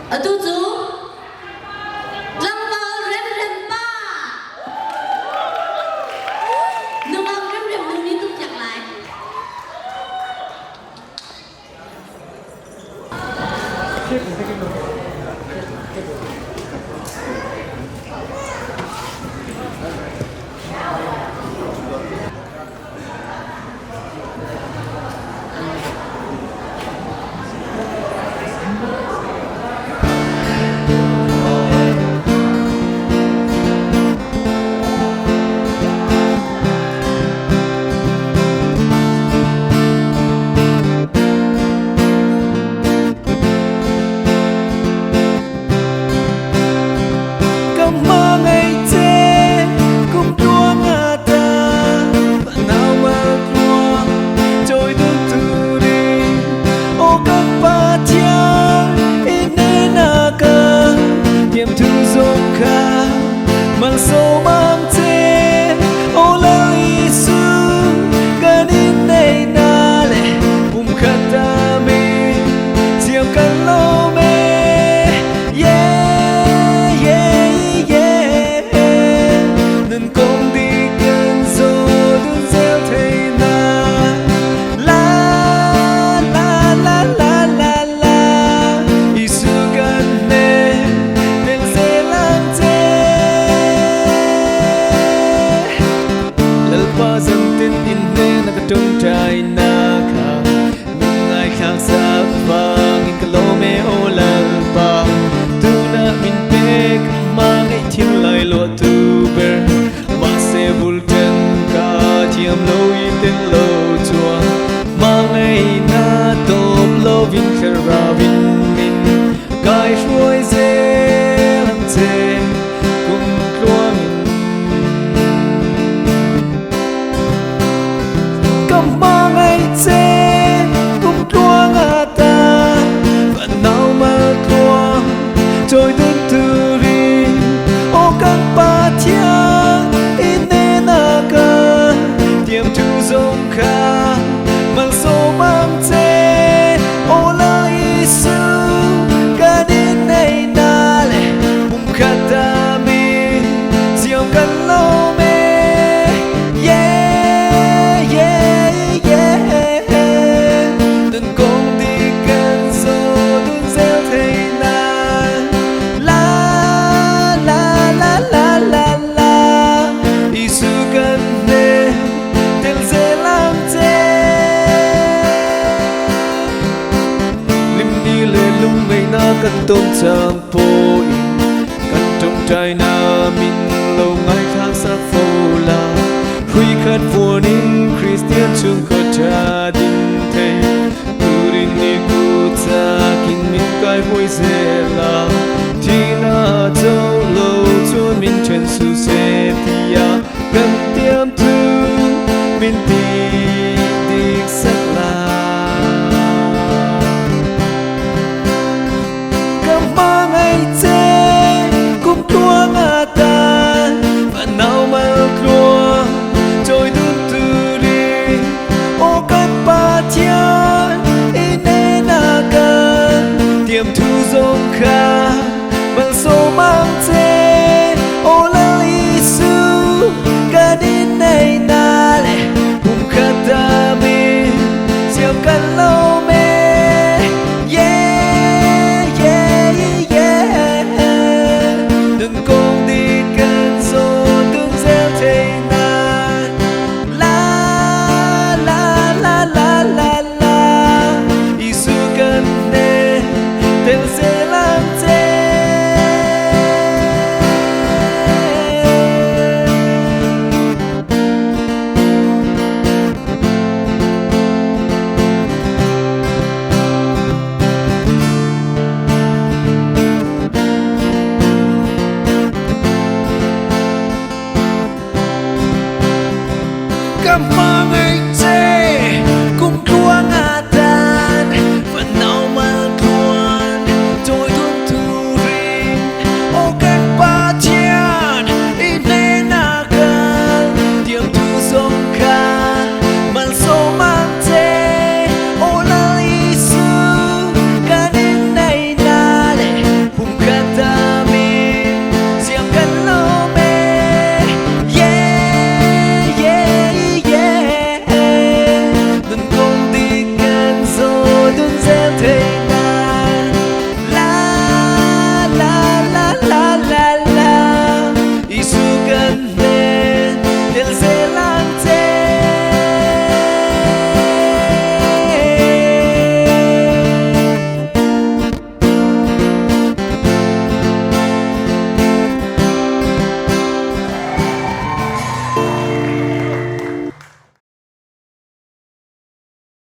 ở tu chú lăng bờ rem rem ba nương bờ rem rem nương đi tung chặt lại trong trái na khang nhưng ai khác xa vàng in cái lô mê ô lần ba tu na min pe mang ai thiêm lại lúa tu ber mà sẽ vul chân ca thiêm lâu in tên lâu chua mang ai na top lâu vin khera vin min gai suối dễ làm dễ cùng loang mang ai chế cũng tua ngã ta và nào mà tua trôi đơn từ đi ô căn ba chia in nên à cơ tiêm thu dông kha mang số mang chế ô la isu cả đến này na lệ bùng khát ta mi diều căn lâu mê căn tôm chàng po in căn trong trái na min lâu ngày khác xa phô la huy khát vua nín Christian chung khát cha din thế tu din ni ku cha kinh min cái vui dễ la thì na châu lâu chuan min chân su se tia gần tiêm tu min ti dik sắc la mang ai chế cũng tua ngã ta và nào mà tua trôi đơn từ đi ô cách ba chia in nên à cần tiêm thu dông kha bằng số mang chế ô la isu cả đến này na lệ cùng khát ta mi diều căn lâu mê There's